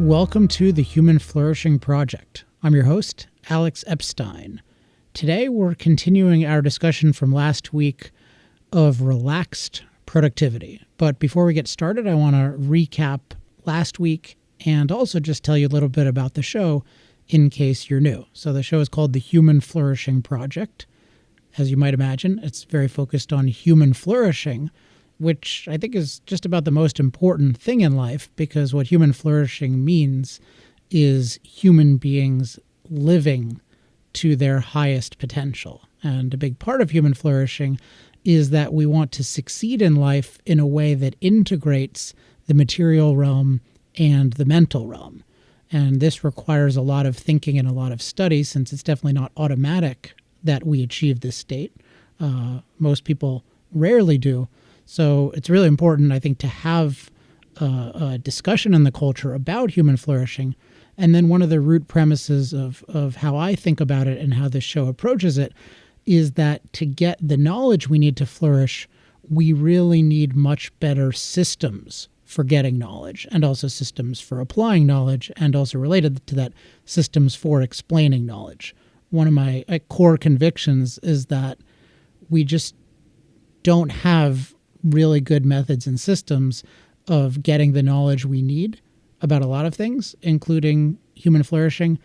Welcome to the Human Flourishing Project. I'm your host, Alex Epstein. Today we're continuing our discussion from last week of relaxed productivity. But before we get started, I want to recap last week and also just tell you a little bit about the show in case you're new. So the show is called the Human Flourishing Project. As you might imagine, it's very focused on human flourishing, which I think is just about the most important thing in life, because what human flourishing means is human beings living to their highest potential. And a big part of human flourishing is that we want to succeed in life in a way that integrates the material realm and the mental realm. And this requires a lot of thinking and a lot of study, since it's definitely not automatic that we achieve this state. Most people rarely do. So it's really important, I think, to have a discussion in the culture about human flourishing. And then one of the root premises of how I think about it and how this show approaches it is that to get the knowledge we need to flourish, we really need much better systems for getting knowledge, and also systems for applying knowledge, and also related to that, systems for explaining knowledge. One of my core convictions is that we just don't have really good methods and systems of getting the knowledge we need about a lot of things, including human flourishing.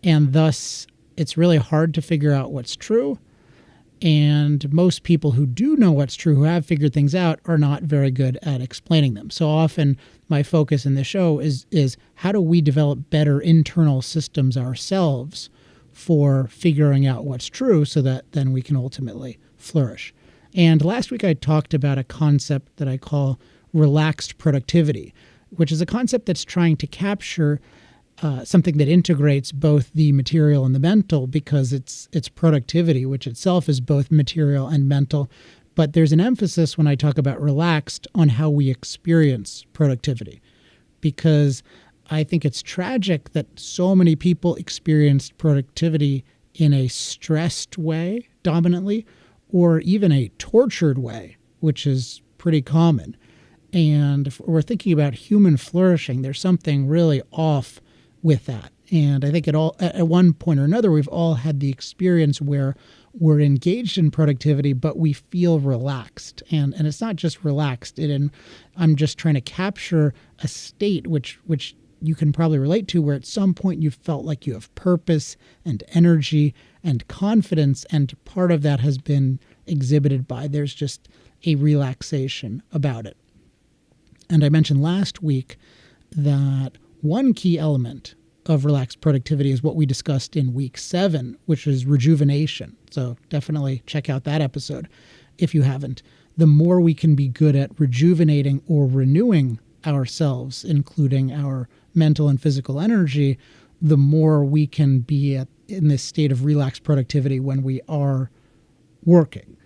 And thus, it's really hard to figure out what's true. And most people who do know what's true, who have figured things out, are not very good at explaining them. So often my focus in the show is how do we develop better internal systems ourselves for figuring out what's true so that then we can ultimately flourish. And last week I talked about a concept that I call relaxed productivity, which is a concept that's trying to capture something that integrates both the material and the mental, because it's productivity, which itself is both material and mental. But there's an emphasis when I talk about relaxed on how we experience productivity, because I think it's tragic that so many people experienced productivity in a stressed way dominantly, or even a tortured way, which is pretty common. And if we're thinking about human flourishing, there's something really off with that. And I think at one point or another, we've all had the experience where we're engaged in productivity, but we feel relaxed. And it's not just relaxed. I'm just trying to capture a state which you can probably relate to, where at some point you felt like you have purpose and energy and confidence, and part of that has been exhibited by there's just a relaxation about it. And I mentioned last week that one key element of relaxed productivity is what we discussed in week 7, which is rejuvenation. So definitely check out that episode if you haven't. The more we can be good at rejuvenating or renewing ourselves, including our mental and physical energy, the more we can be in this state of relaxed productivity when we are working.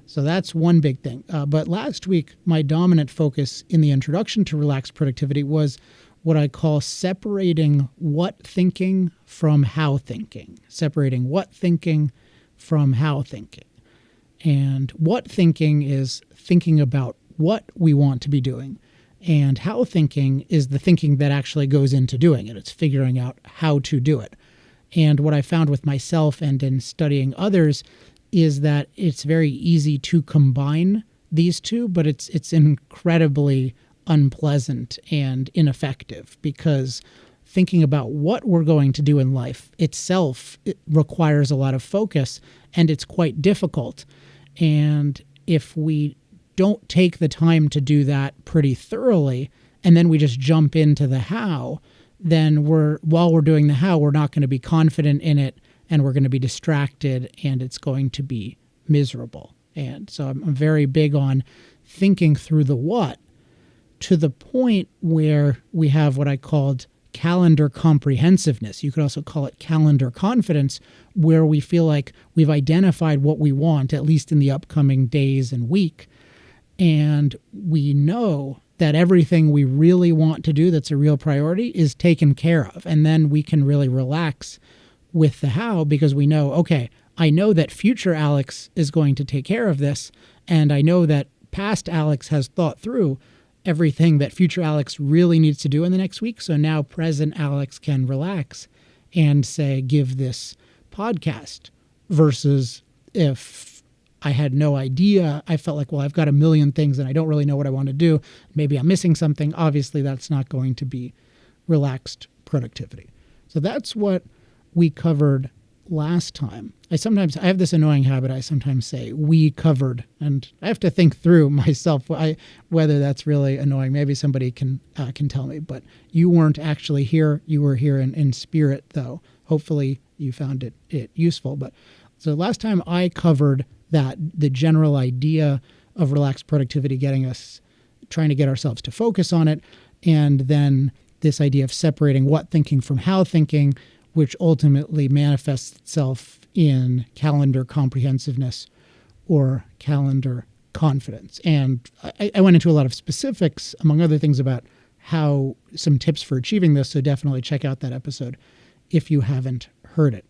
So that's one big thing. But last week, my dominant focus in the introduction to relaxed productivity was what I call separating what thinking from how thinking. Separating what thinking from how thinking. And what thinking is thinking about what we want to be doing. And how thinking is the thinking that actually goes into doing it. It's figuring out how to do it. And what I found with myself and in studying others is that it's very easy to combine these two, but it's incredibly unpleasant and ineffective, because thinking about what we're going to do in life itself, it requires a lot of focus, and it's quite difficult. And if we don't take the time to do that pretty thoroughly, and then we just jump into the how, then while we're doing the how, we're not going to be confident in it, and we're going to be distracted, and it's going to be miserable. And so I'm very big on thinking through the what, to the point where we have what I called calendar comprehensiveness. You could also call it calendar confidence, where we feel like we've identified what we want, at least in the upcoming days and week. And we know that everything we really want to do that's a real priority is taken care of. And then we can really relax with the how, because we know, okay, I know that future Alex is going to take care of this, and I know that past Alex has thought through everything that future Alex really needs to do in the next week. So now present Alex can relax and say, give this podcast, versus if I had no idea, I felt like, well, I've got a million things and I don't really know what I want to do. Maybe I'm missing something. Obviously, that's not going to be relaxed productivity. So that's what we covered last time. I have this annoying habit. I sometimes say we covered, and I have to think through myself whether that's really annoying. Maybe somebody can tell me, but you weren't actually here. You were here in spirit, though. Hopefully you found it useful. But so last time I covered that, the general idea of relaxed productivity, trying to get ourselves to focus on it, and then this idea of separating what thinking from how thinking, which ultimately manifests itself in calendar comprehensiveness or calendar confidence. And I went into a lot of specifics, among other things, about how some tips for achieving this. So definitely check out that episode if you haven't heard it.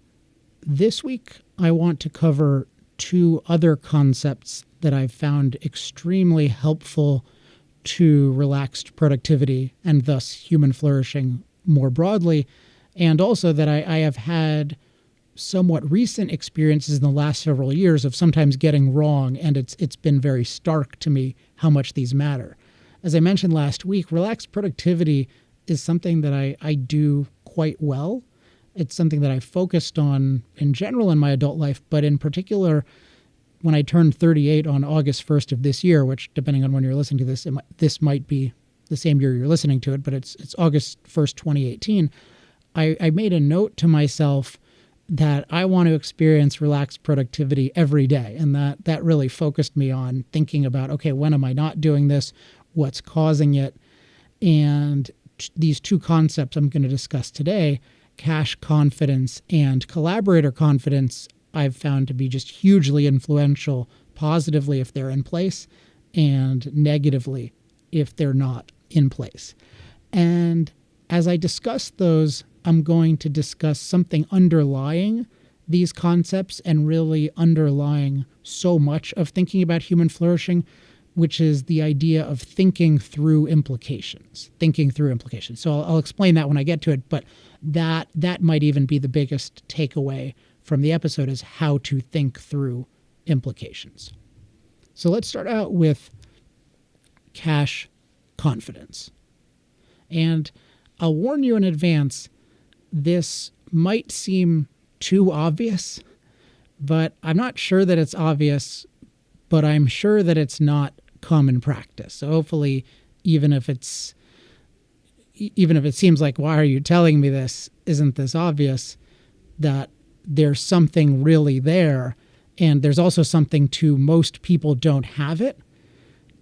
This week, I want to cover two other concepts that I've found extremely helpful to relaxed productivity and thus human flourishing more broadly. And also that I have had somewhat recent experiences in the last several years of sometimes getting wrong, and it's been very stark to me how much these matter. As I mentioned last week, relaxed productivity is something that I do quite well. It's something that I focused on in general in my adult life, but in particular, when I turned 38 on August 1st of this year, which, depending on when you're listening to this, this might be the same year you're listening to it, but it's August 1st, 2018, I made a note to myself that I want to experience relaxed productivity every day. And that really focused me on thinking about, okay, when am I not doing this? What's causing it? And these two concepts I'm going to discuss today, cash confidence and collaborator confidence, I've found to be just hugely influential, positively if they're in place, and negatively if they're not in place. And as I discuss those, I'm going to discuss something underlying these concepts and really underlying so much of thinking about human flourishing, which is the idea of thinking through implications. So I'll explain that when I get to it, but that might even be the biggest takeaway from the episode, is how to think through implications. So let's start out with cash confidence. And I'll warn you in advance, this might seem too obvious, but I'm not sure that it's obvious, but I'm sure that it's not common practice. So hopefully, even if it seems like, why are you telling me this? Isn't this obvious? That there's something really there, and there's also something to most people don't have it,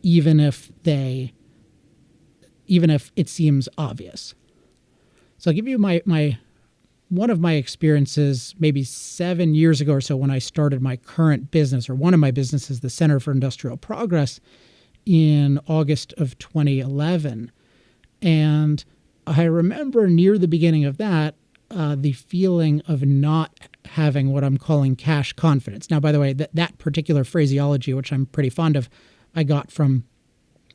even if it seems obvious. So I'll give you one of my experiences maybe 7 years ago or so, when I started my current business, or one of my businesses, the Center for Industrial Progress, in August of 2011. And I remember near the beginning of that, the feeling of not having what I'm calling cash confidence. Now, by the way, that particular phraseology, which I'm pretty fond of, I got from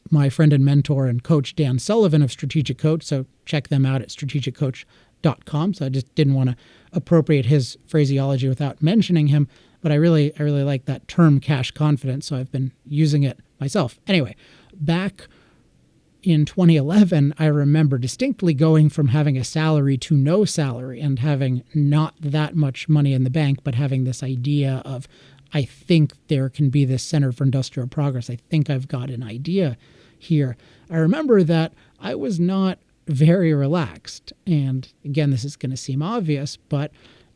my friend and mentor and coach Dan Sullivan of Strategic Coach. So check them out at strategiccoach.com. So I just didn't want to appropriate his phraseology without mentioning him, but I really like that term, cash confidence. So I've been using it myself. Anyway, back in 2011, I remember distinctly going from having a salary to no salary and having not that much money in the bank, but having this idea of, I think there can be this Center for Industrial Progress. I think I've got an idea here. I remember that I was not very relaxed. And again, this is going to seem obvious, but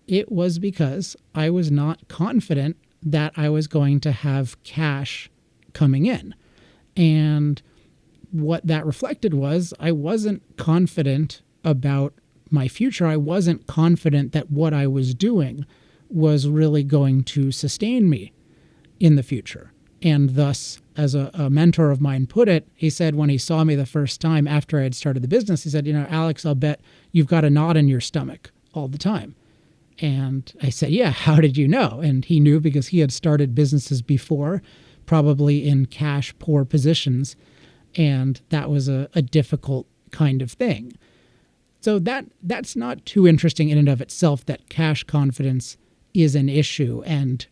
it was because I was not confident that I was going to have cash coming in. And what that reflected was, I wasn't confident about my future. I wasn't confident that what I was doing was really going to sustain me in the future. And thus, as a mentor of mine put it, he said when he saw me the first time after I had started the business, he said, Alex, I'll bet you've got a knot in your stomach all the time. And I said, yeah, how did you know? And he knew because he had started businesses before, probably in cash poor positions. And that was a difficult kind of thing. So that's not too interesting in and of itself, that cash confidence is an issue and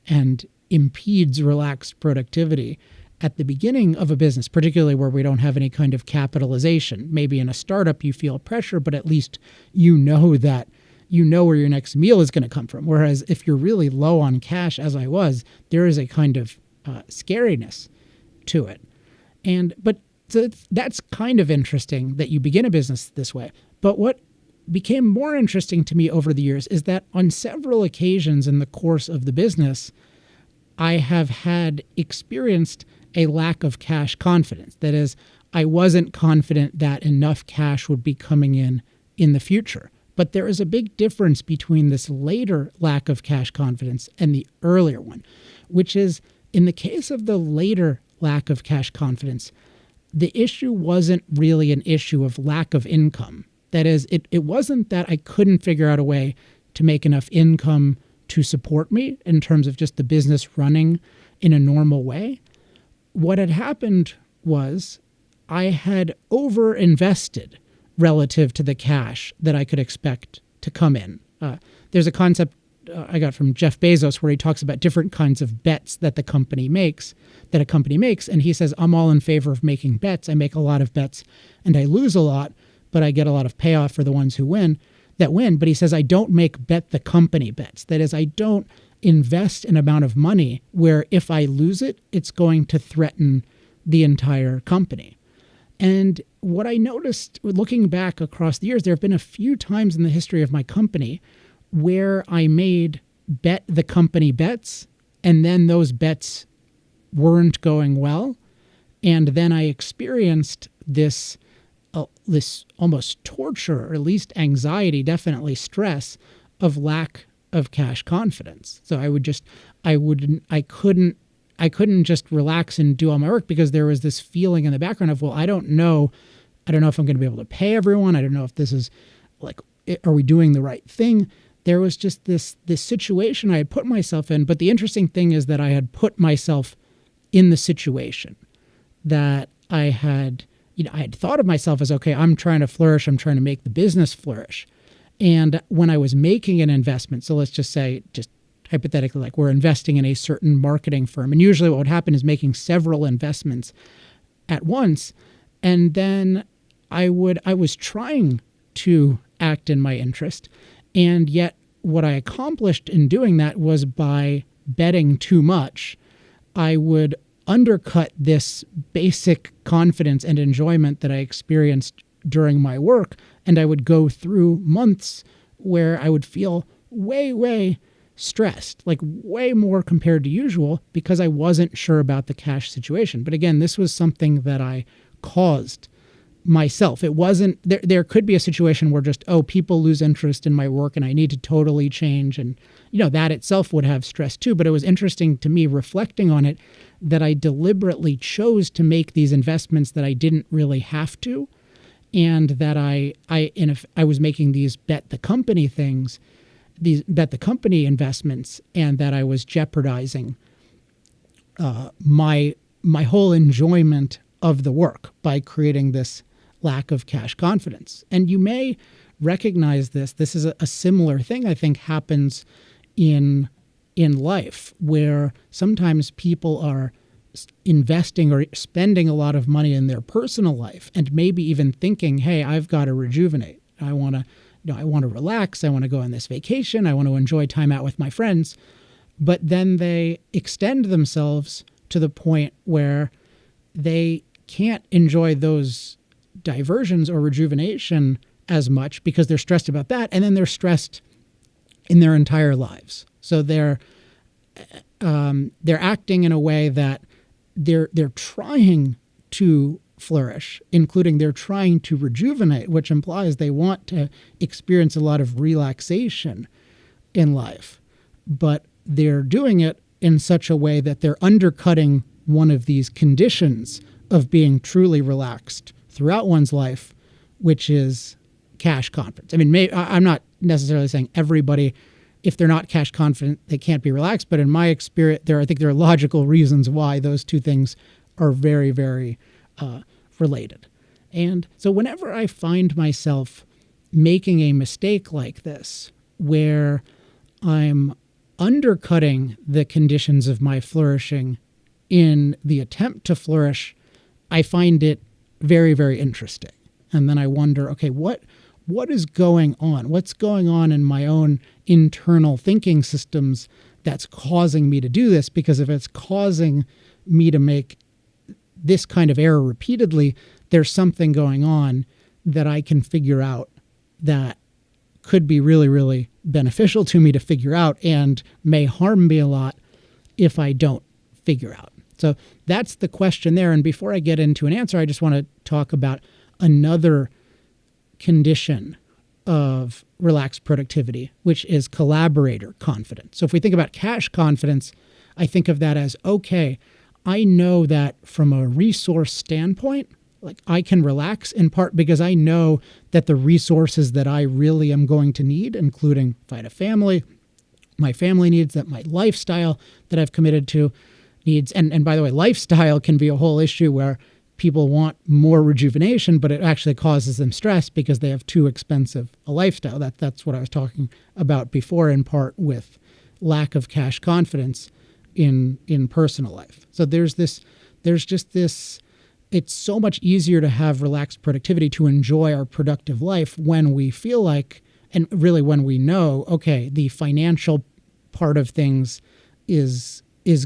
impedes relaxed productivity at the beginning of a business, particularly where we don't have any kind of capitalization. Maybe in a startup you feel pressure, but at least you know where your next meal is going to come from. Whereas if you're really low on cash, as I was, there is a kind of scariness to it. So that's kind of interesting that you begin a business this way. But what became more interesting to me over the years is that on several occasions in the course of the business, I have had experienced a lack of cash confidence. That is, I wasn't confident that enough cash would be coming in the future. But there is a big difference between this later lack of cash confidence and the earlier one, which is in the case of the later lack of cash confidence, the issue wasn't really an issue of lack of income. That is, it wasn't that I couldn't figure out a way to make enough income to support me in terms of just the business running in a normal way. What had happened was I had overinvested relative to the cash that I could expect to come in. There's a concept I got from Jeff Bezos where he talks about different kinds of bets that a company makes, and he says, I'm all in favor of making bets. I make a lot of bets and I lose a lot, but I get a lot of payoff for the ones who win. But he says, I don't make bet the company bets. That is, I don't invest an amount of money where if I lose it, it's going to threaten the entire company. And what I noticed looking back across the years, there have been a few times in the history of my company where I made bet the company bets, and then those bets weren't going well. And then I experienced this almost torture, or at least anxiety, definitely stress, of lack of cash confidence. So I couldn't just relax and do all my work because there was this feeling in the background of, well, I don't know if I'm going to be able to pay everyone. I don't know if this is are we doing the right thing? There was just this situation I had put myself in. But the interesting thing is that I had put myself in the situation that I had thought of myself as, okay, I'm trying to flourish. I'm trying to make the business flourish. And when I was making an investment, so let's just say, just hypothetically, like we're investing in a certain marketing firm. And usually what would happen is making several investments at once. And then I was trying to act in my interest. And yet what I accomplished in doing that was by betting too much, I would undercut this basic confidence and enjoyment that I experienced during my work. And I would go through months where I would feel way, way stressed, like way more compared to usual, because I wasn't sure about the cash situation. But again, this was something that I caused myself. It wasn't, there could be a situation where just, people lose interest in my work and I need to totally change. And, that itself would have stress too. But it was interesting to me reflecting on it that I deliberately chose to make these investments that I didn't really have to. And that I was making these bet the company things, these bet the company investments, and that I was jeopardizing my whole enjoyment of the work by creating this lack of cash confidence. And you may recognize this. This is a similar thing I think happens in life, where sometimes people are investing or spending a lot of money in their personal life and maybe even thinking, hey, I've got to rejuvenate. I want to relax. I want to go on this vacation. I want to enjoy time out with my friends. But then they extend themselves to the point where they can't enjoy those diversions or rejuvenation as much because they're stressed about that. And then they're stressed in their entire lives. So they're acting in a way that they're trying to flourish, including they're trying to rejuvenate, which implies they want to experience a lot of relaxation in life. But they're doing it in such a way that they're undercutting one of these conditions of being truly relaxed throughout one's life, which is cash confidence. I mean, I'm not necessarily saying everybody, if they're not cash confident, they can't be relaxed. But in my experience, I think there are logical reasons why those two things are very, very related. And so whenever I find myself making a mistake like this, where I'm undercutting the conditions of my flourishing in the attempt to flourish, I find it very, very interesting. And then I wonder, okay, what is going on? What's going on in my own internal thinking systems that's causing me to do this? Because if it's causing me to make this kind of error repeatedly, there's something going on that I can figure out that could be really, really beneficial to me to figure out and may harm me a lot if I don't figure out. So that's the question there. And before I get into an answer, I just want to talk about another condition of relaxed productivity, which is collaborator confidence. So if we think about cash confidence, I think of that as, okay, I know that from a resource standpoint, like I can relax in part because I know that the resources that I really am going to need, including if I had a family, my family needs, that my lifestyle that I've committed to needs. And by the way, lifestyle can be a whole issue where people want more rejuvenation, but it actually causes them stress because they have too expensive a lifestyle. That's what I was talking about before, in part with lack of cash confidence in personal life. So there's just this, it's so much easier to have relaxed productivity, to enjoy our productive life when we feel like, and really when we know, okay, the financial part of things is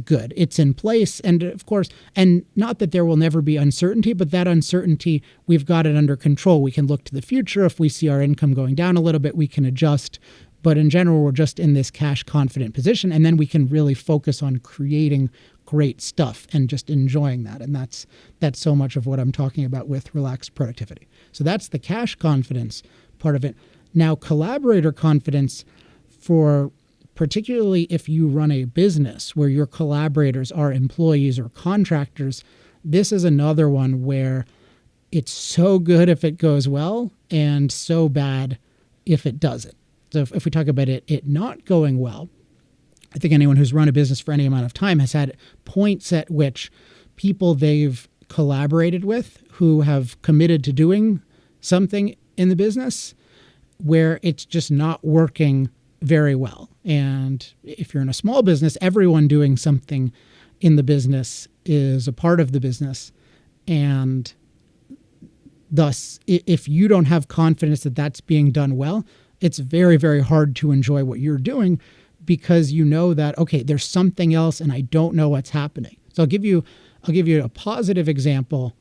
good. It's in place. And of course, and not that there will never be uncertainty, but that uncertainty, we've got it under control. We can look to the future. If we see our income going down a little bit, we can adjust. But in general, we're just in this cash confident position. And then we can really focus on creating great stuff and just enjoying that. And that's so much of what I'm talking about with relaxed productivity. So that's the cash confidence part of it. Now, collaborator confidence, for particularly if you run a business where your collaborators are employees or contractors, this is another one where it's so good if it goes well and so bad if it doesn't. So if we talk about it not going well, I think anyone who's run a business for any amount of time has had points at which people they've collaborated with who have committed to doing something in the business where it's just not working very well. And if you're in a small business, everyone doing something in the business is a part of the business. And thus, if you don't have confidence that that's being done well, it's very, very hard to enjoy what you're doing because you know that, okay, there's something else and I don't know what's happening. So I'll give you a positive example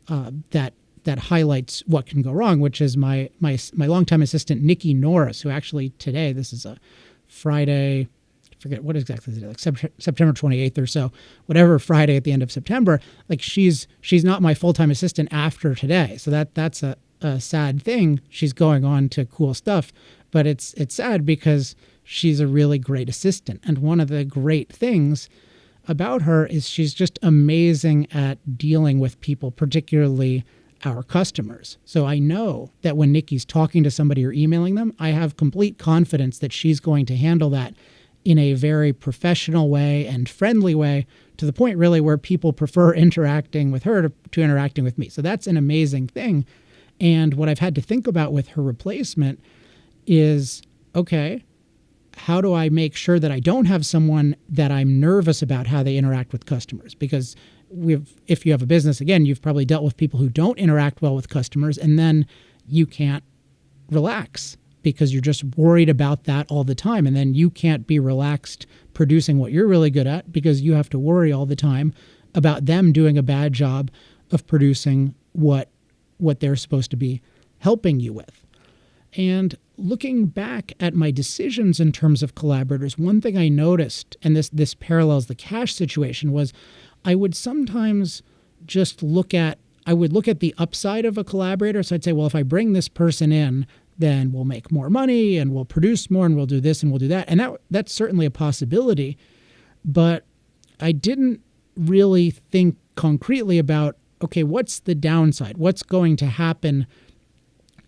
that highlights what can go wrong, which is my longtime assistant, Nikki Norris, who actually today, this is a Friday, I forget what exactly is it, like September 28th or so, whatever Friday at the end of September, like she's not my full-time assistant after today. So that's a sad thing. She's going on to cool stuff, but it's sad because she's a really great assistant. And one of the great things about her is she's just amazing at dealing with people, particularly our customers. So I know that when Nikki's talking to somebody or emailing them, I have complete confidence that she's going to handle that in a very professional way and friendly way, to the point really where people prefer interacting with her to interacting with me. So that's an amazing thing. And what I've had to think about with her replacement is, okay, how do I make sure that I don't have someone that I'm nervous about how they interact with customers? Because if you have a business, again, you've probably dealt with people who don't interact well with customers, and then you can't relax because you're just worried about that all the time. And then you can't be relaxed producing what you're really good at because you have to worry all the time about them doing a bad job of producing what they're supposed to be helping you with. And looking back at my decisions in terms of collaborators, one thing I noticed, and this parallels the cash situation, was I would sometimes just look at the upside of a collaborator. So I'd say, well, if I bring this person in, then we'll make more money and we'll produce more and we'll do this and we'll do that. And that's certainly a possibility. But I didn't really think concretely about, okay, what's the downside? What's going to happen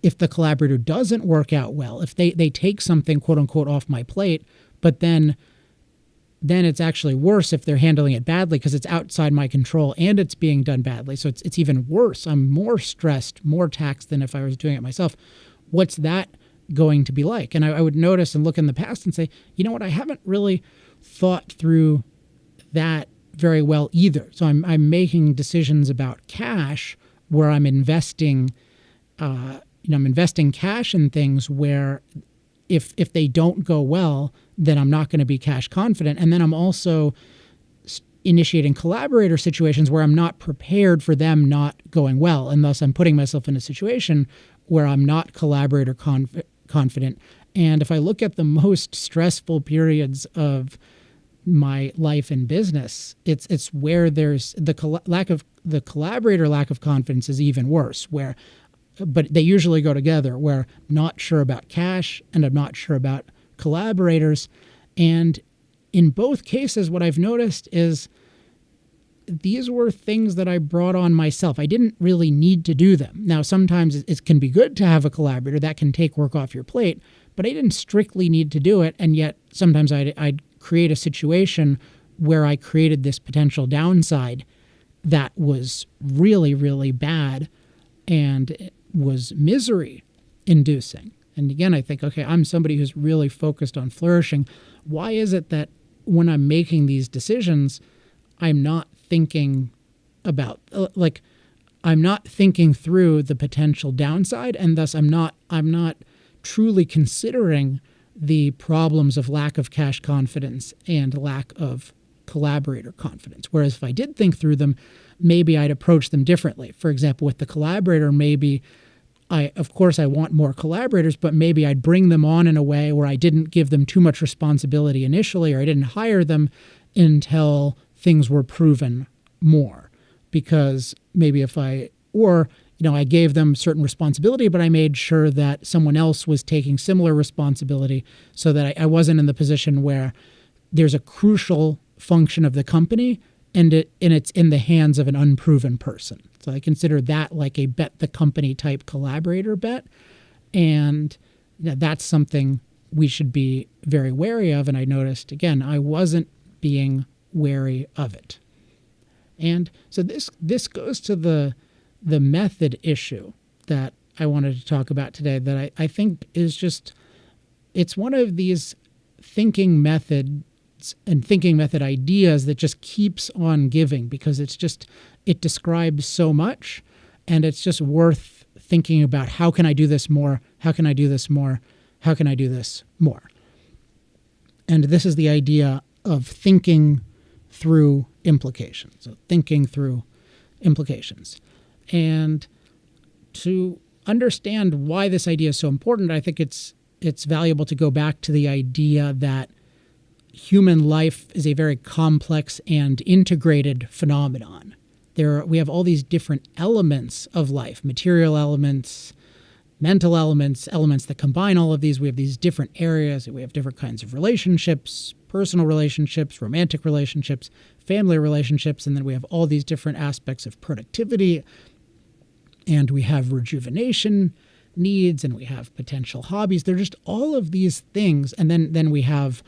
if the collaborator doesn't work out well? If they take something, quote unquote, off my plate, but then then it's actually worse if they're handling it badly because it's outside my control and it's being done badly. So it's even worse. I'm more stressed, more taxed than if I was doing it myself. What's that going to be like? And I would notice and look in the past and say, you know what, I haven't really thought through that very well either. So I'm making decisions about cash where I'm investing, I'm investing cash in things where if they don't go well, then I'm not going to be cash confident. And then I'm also initiating collaborator situations where I'm not prepared for them not going well. And thus I'm putting myself in a situation where I'm not collaborator confident. And if I look at the most stressful periods of my life and business, it's where there's lack of confidence is even worse, but they usually go together, where I'm not sure about cash and I'm not sure about collaborators. And in both cases, what I've noticed is these were things that I brought on myself. I didn't really need to do them. Now, sometimes it can be good to have a collaborator that can take work off your plate, but I didn't strictly need to do it. And yet sometimes I'd create a situation where I created this potential downside that was really, really bad and was misery inducing. And again, I think, okay, I'm somebody who's really focused on flourishing. Why is it that when I'm making these decisions, I'm not thinking about, I'm not thinking through the potential downside, and thus I'm not truly considering the problems of lack of cash confidence and lack of collaborator confidence. Whereas if I did think through them, maybe I'd approach them differently. For example, with the collaborator, maybe of course I want more collaborators, but maybe I'd bring them on in a way where I didn't give them too much responsibility initially, or I didn't hire them until things were proven more. Because maybe I gave them certain responsibility, but I made sure that someone else was taking similar responsibility so that I wasn't in the position where there's a crucial function of the company and it's in the hands of an unproven person. So I consider that like a bet the company type collaborator bet. And that's something we should be very wary of. And I noticed, again, I wasn't being wary of it. And so this goes to the method issue that I wanted to talk about today, that I think is just, it's one of these thinking methods and thinking method ideas that just keeps on giving, because it describes so much, and it's just worth thinking about, how can I do this more? How can I do this more? How can I do this more? And this is the idea of thinking through implications. So thinking through implications. And to understand why this idea is so important, I think it's valuable to go back to the idea that human life is a very complex and integrated phenomenon. We have all these different elements of life, material elements, mental elements that combine all of these. We have these different areas. We have different kinds of relationships, personal relationships, romantic relationships, family relationships, and then we have all these different aspects of productivity, and we have rejuvenation needs, and we have potential hobbies. They're just all of these things, and then we have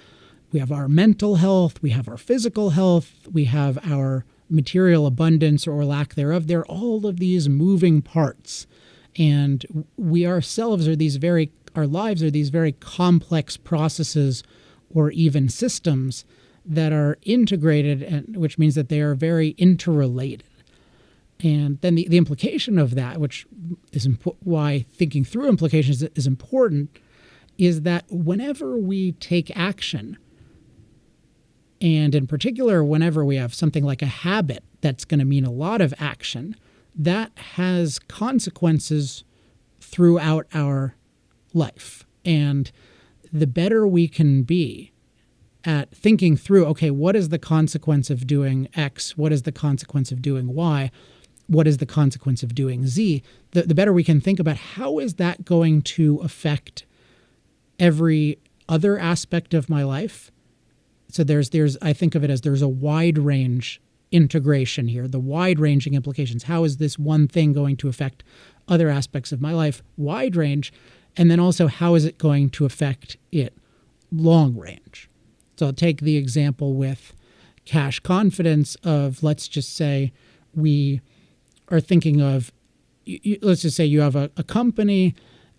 our mental health, we have our physical health, we have our material abundance or lack thereof. They're all of these moving parts. And we ourselves our lives are these very complex processes or even systems that are integrated, and which means that they are very interrelated. And then the implication of that, which is why thinking through implications is important, is that whenever we take action, and in particular, whenever we have something like a habit that's going to mean a lot of action, that has consequences throughout our life. And the better we can be at thinking through, okay, what is the consequence of doing X? What is the consequence of doing Y? What is the consequence of doing Z? The better we can think about how is that going to affect every other aspect of my life. So I think of it as there's a wide range integration here, the wide-ranging implications. How is this one thing going to affect other aspects of my life? Wide range. And then also, how is it going to affect it long range? So I'll take the example with cash confidence of, let's just say we are thinking of, let's just say you have a company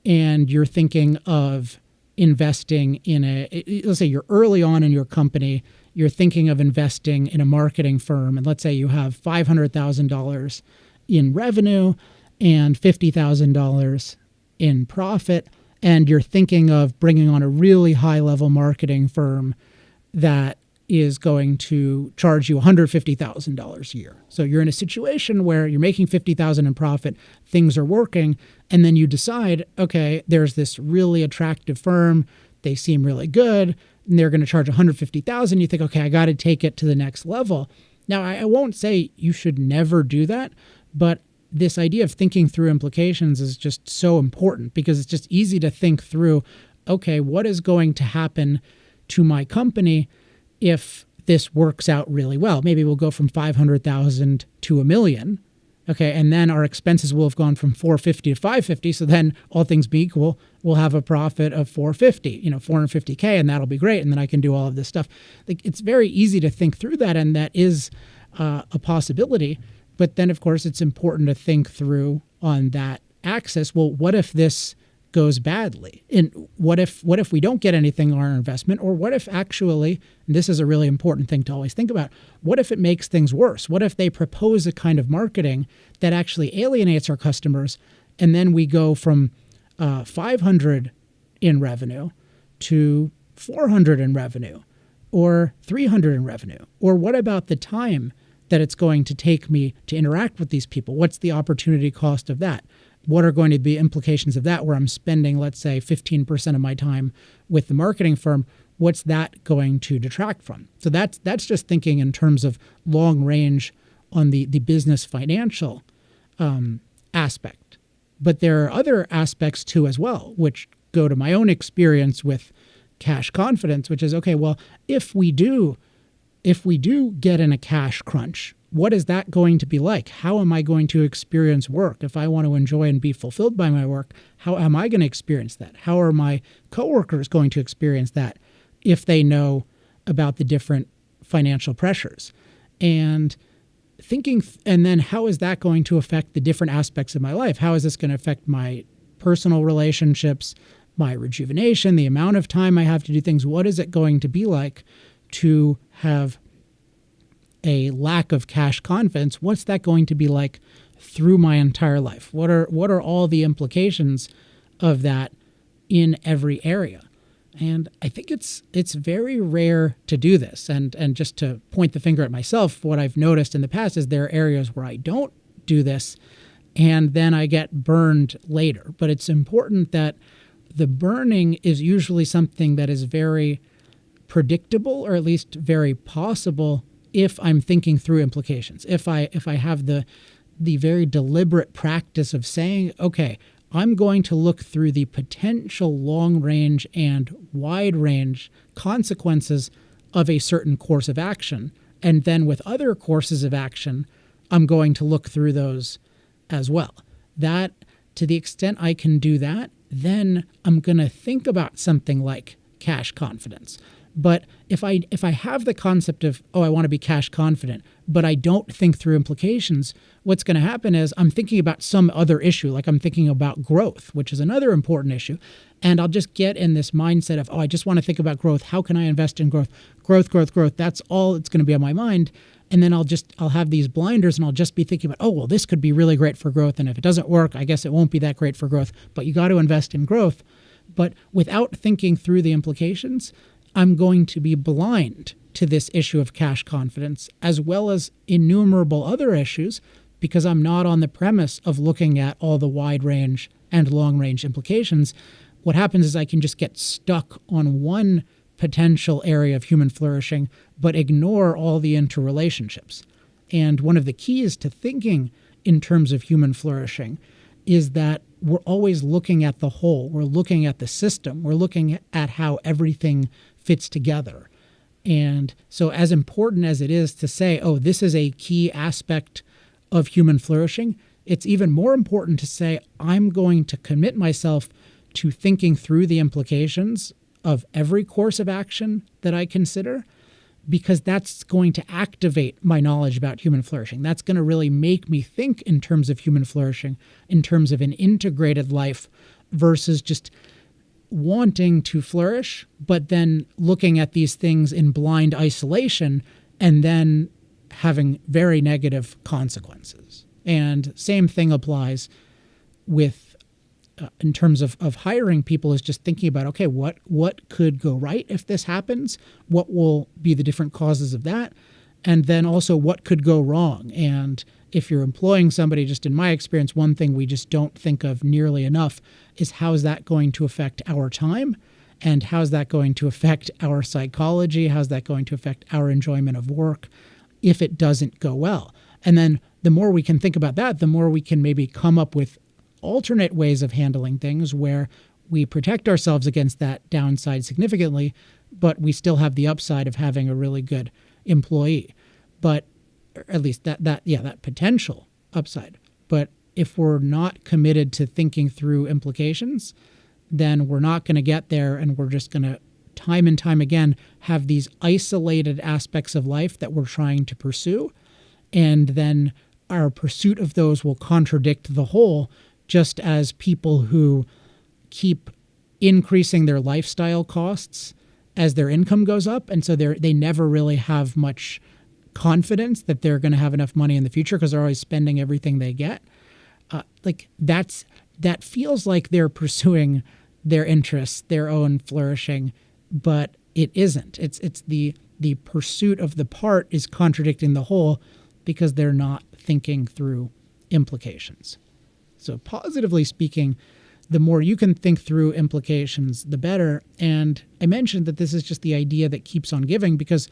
and you're thinking of investing in let's say you're early on in your company, you're thinking of investing in a marketing firm, and let's say you have $500,000 in revenue and $50,000 in profit, and you're thinking of bringing on a really high-level marketing firm that is going to charge you $150,000 a year. So you're in a situation where you're making $50,000 in profit, things are working, and then you decide, okay, there's this really attractive firm, they seem really good, and they're going to charge $150,000. You think, okay, I got to take it to the next level. Now, I won't say you should never do that, but this idea of thinking through implications is just so important, because it's just easy to think through, okay, what is going to happen to my company if this works out really well? Maybe we'll go from 500,000 to $1 million. Okay, and then our expenses will have gone from 450 to 550. So then, all things being equal, we'll have a profit of 450, $450K, and that'll be great. And then I can do all of this stuff. Like, it's very easy to think through that, and that is a possibility. But then, of course, it's important to think through on that axis. Well, what if this goes badly? And what if we don't get anything on our investment? Or what if actually, and this is a really important thing to always think about, what if it makes things worse? What if they propose a kind of marketing that actually alienates our customers, and then we go from 500 in revenue to 400 in revenue, or 300 in revenue? Or what about the time that it's going to take me to interact with these people? What's the opportunity cost of that? What are going to be implications of that, where I'm spending, let's say, 15% of my time with the marketing firm? What's that going to detract from? So that's just thinking in terms of long range on the business financial aspect. But there are other aspects too as well, which go to my own experience with cash confidence, which is, okay, well, if we do get in a cash crunch, what is that going to be like? How am I going to experience work? If I want to enjoy and be fulfilled by my work, how am I going to experience that? How are my coworkers going to experience that if they know about the different financial pressures? And and then how is that going to affect the different aspects of my life? How is this going to affect my personal relationships, my rejuvenation, the amount of time I have to do things? What is it going to be like to have a lack of cash confidence? What's that going to be like through my entire life? What are all the implications of that in every area? And I think it's very rare to do this. And just to point the finger at myself, what I've noticed in the past is there are areas where I don't do this, and then I get burned later. But it's important that the burning is usually something that is very predictable, or at least very possible, if I'm thinking through implications. If I have the very deliberate practice of saying, okay, I'm going to look through the potential long range and wide range consequences of a certain course of action. And then with other courses of action, I'm going to look through those as well. That, to the extent I can do that, then I'm going to think about something like cash confidence. But if I have the concept of, I want to be cash confident, but I don't think through implications, what's going to happen is I'm thinking about some other issue, like I'm thinking about growth, which is another important issue. And I'll just get in this mindset of, I just want to think about growth. How can I invest in growth? Growth. That's all it's going to be on my mind. And then I'll have these blinders, and I'll just be thinking about, this could be really great for growth. And if it doesn't work, I guess it won't be that great for growth. But you got to invest in growth. But without thinking through the implications, I'm going to be blind to this issue of cash confidence, as well as innumerable other issues, because I'm not on the premise of looking at all the wide range and long range implications. What happens is I can just get stuck on one potential area of human flourishing, but ignore all the interrelationships. And one of the keys to thinking in terms of human flourishing is that we're always looking at the whole. We're looking at the system. We're looking at how everything fits together. And so as important as it is to say, this is a key aspect of human flourishing, it's even more important to say, I'm going to commit myself to thinking through the implications of every course of action that I consider, because that's going to activate my knowledge about human flourishing. That's going to really make me think in terms of human flourishing, in terms of an integrated life versus just wanting to flourish, but then looking at these things in blind isolation and then having very negative consequences. And same thing applies with in terms of hiring people, is just thinking about, okay, what could go right if this happens? What will be the different causes of that? And then also what could go wrong? And if you're employing somebody, just in my experience, one thing we just don't think of nearly enough is how's that going to affect our time? And how's that going to affect our psychology? How's that going to affect our enjoyment of work if it doesn't go well? And then the more we can think about that, the more we can maybe come up with alternate ways of handling things where we protect ourselves against that downside significantly, but we still have the upside of having a really good employee. But at least that potential upside. But if we're not committed to thinking through implications, then we're not going to get there, and we're just going to time and time again have these isolated aspects of life that we're trying to pursue, and then our pursuit of those will contradict the whole, just as people who keep increasing their lifestyle costs as their income goes up, and so they never really have much confidence that they're going to have enough money in the future because they're always spending everything they get. That feels like they're pursuing their interests, their own flourishing, but it isn't. It's the pursuit of the part is contradicting the whole because they're not thinking through implications. So positively speaking, the more you can think through implications, the better. And I mentioned that this is just the idea that keeps on giving, because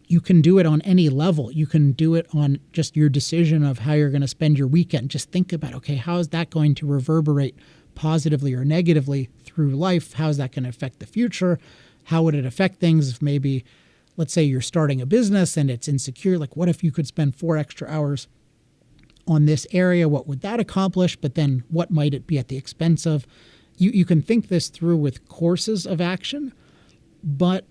you can do it on any level. You can do it on just your decision of how you're going to spend your weekend. Just think about, okay, how is that going to reverberate positively or negatively through life? How is that going to affect the future? How would it affect things if maybe, let's say you're starting a business and it's insecure? Like, what if you could spend 4 extra hours on this area? What would that accomplish? But then what might it be at the expense of? You can think this through with courses of action, but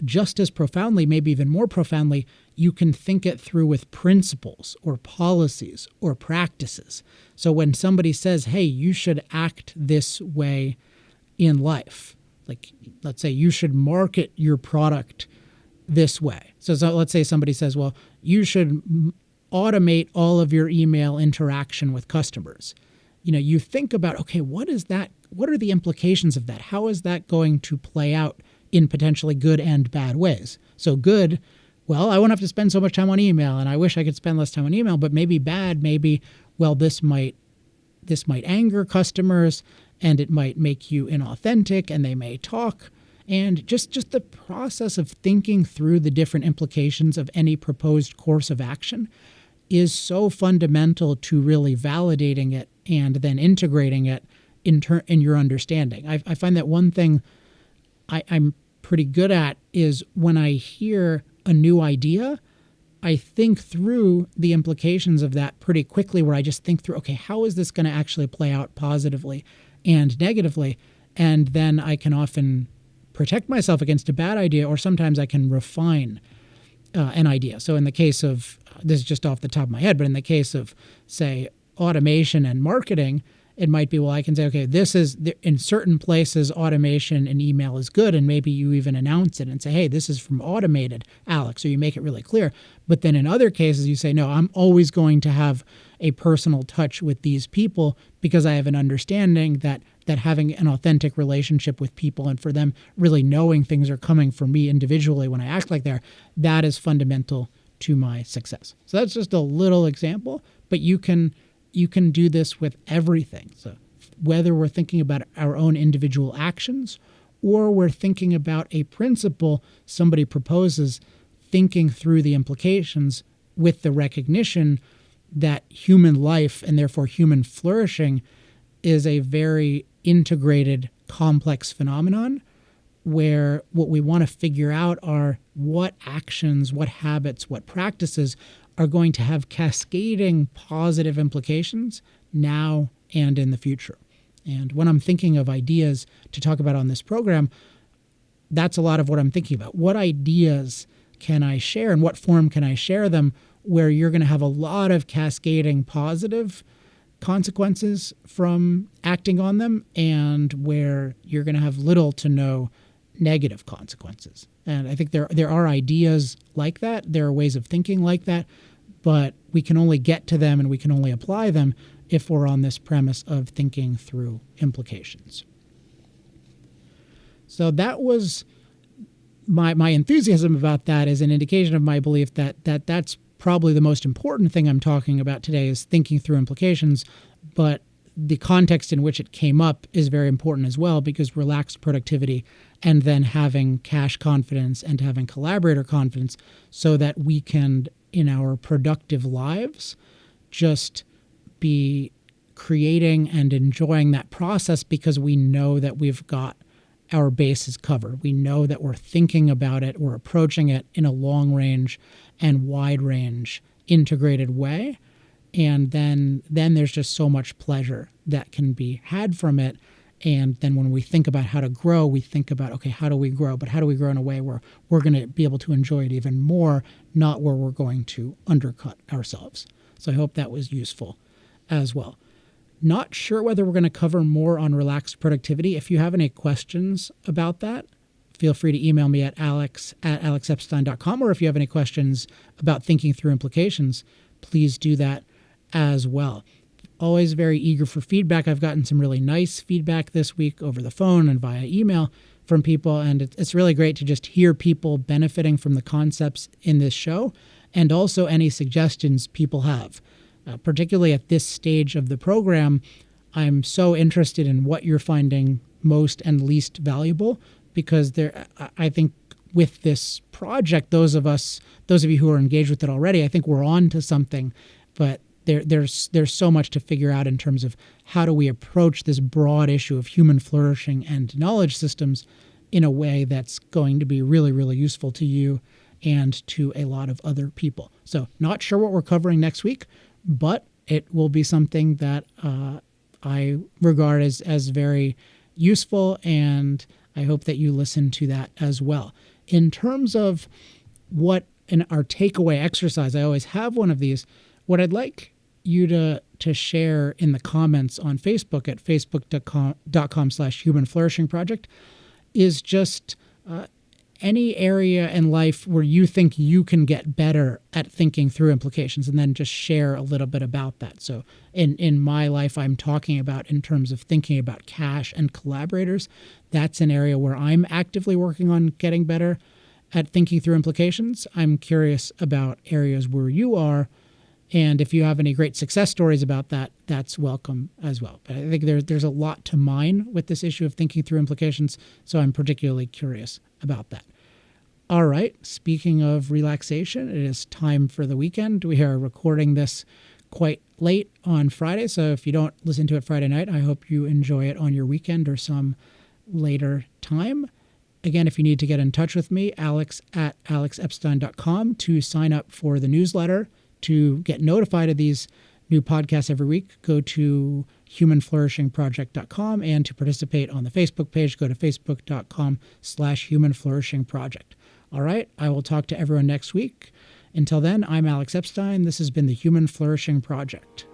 just as profoundly, maybe even more profoundly, you can think it through with principles or policies or practices. So when somebody says, hey, you should act this way in life, like let's say you should market your product this way. So let's say somebody says, well, you should automate all of your email interaction with customers. You think about, okay, what is that? What are the implications of that? How is that going to play out in potentially good and bad ways? So good, well, I won't have to spend so much time on email, and I wish I could spend less time on email. But maybe bad, well, this might anger customers, and it might make you inauthentic, and they may talk. And just the process of thinking through the different implications of any proposed course of action is so fundamental to really validating it and then integrating it in your understanding. I find that one thing I'm pretty good at is when I hear a new idea, I think through the implications of that pretty quickly, where I just think through, okay, how is this going to actually play out positively and negatively? And then I can often protect myself against a bad idea, or sometimes I can refine an idea. So in the case of, this is just off the top of my head, but in the case of, say, automation and marketing, it might be, well, I can say, okay, this is, in certain places, automation and email is good, and maybe you even announce it and say, hey, this is from Automated, Alex, or you make it really clear. But then in other cases, you say, no, I'm always going to have a personal touch with these people because I have an understanding that having an authentic relationship with people and for them really knowing things are coming from me individually when I act like that is fundamental to my success. So that's just a little example, but you can do this with everything. So whether we're thinking about our own individual actions or we're thinking about a principle somebody proposes, thinking through the implications with the recognition that human life and therefore human flourishing is a very integrated, complex phenomenon where what we want to figure out are what actions, what habits, what practices are going to have cascading positive implications now and in the future. And when I'm thinking of ideas to talk about on this program, that's a lot of what I'm thinking about. What ideas can I share, and what form can I share them, where you're going to have a lot of cascading positive consequences from acting on them, and where you're going to have little to no negative consequences. And I think there are ideas like that. There are ways of thinking like that, but we can only get to them and we can only apply them if we're on this premise of thinking through implications. So that was my enthusiasm about that is an indication of my belief that's probably the most important thing I'm talking about today is thinking through implications, but the context in which it came up is very important as well, because relaxed productivity and then having cache confidence and having collaborator confidence so that we can, in our productive lives, just be creating and enjoying that process because we know that we've got our bases covered. We know that we're thinking about it, we're approaching it in a long range and wide range integrated way. And then there's just so much pleasure that can be had from it. And then when we think about how to grow, we think about, okay, how do we grow? But how do we grow in a way where we're going to be able to enjoy it even more, not where we're going to undercut ourselves. So I hope that was useful as well. Not sure whether we're going to cover more on relaxed productivity. If you have any questions about that, feel free to email me at alex@alexepstein.com, or if you have any questions about thinking through implications, please do that as well. Always very eager for feedback. I've gotten some really nice feedback this week over the phone and via email from people, and it's really great to just hear people benefiting from the concepts in this show, and also any suggestions people have. Particularly at this stage of the program, I'm so interested in what you're finding most and least valuable, because I think with this project, those of you who are engaged with it already, I think we're on to something, but there's so much to figure out in terms of how do we approach this broad issue of human flourishing and knowledge systems in a way that's going to be really, really useful to you and to a lot of other people. So not sure what we're covering next week, but it will be something that I regard as very useful, and I hope that you listen to that as well. In terms of what our takeaway exercise, I always have one of these. What I'd like you to share in the comments on Facebook at facebook.com/Human Flourishing Project is just any area in life where you think you can get better at thinking through implications, and then just share a little bit about that. So in my life, I'm talking about in terms of thinking about cache and collaborators. That's an area where I'm actively working on getting better at thinking through implications. I'm curious about areas where you are. And if you have any great success stories about that, that's welcome as well. But I think there's a lot to mine with this issue of thinking through implications, so I'm particularly curious about that. All right, speaking of relaxation, it is time for the weekend. We are recording this quite late on Friday, so if you don't listen to it Friday night, I hope you enjoy it on your weekend or some later time. Again, if you need to get in touch with me, alex@alexepstein.com to sign up for the newsletter. To get notified of these new podcasts every week, go to humanflourishingproject.com, and to participate on the Facebook page, go to facebook.com/humanflourishingproject. All right, I will talk to everyone next week. Until then, I'm Alex Epstein. This has been the Human Flourishing Project.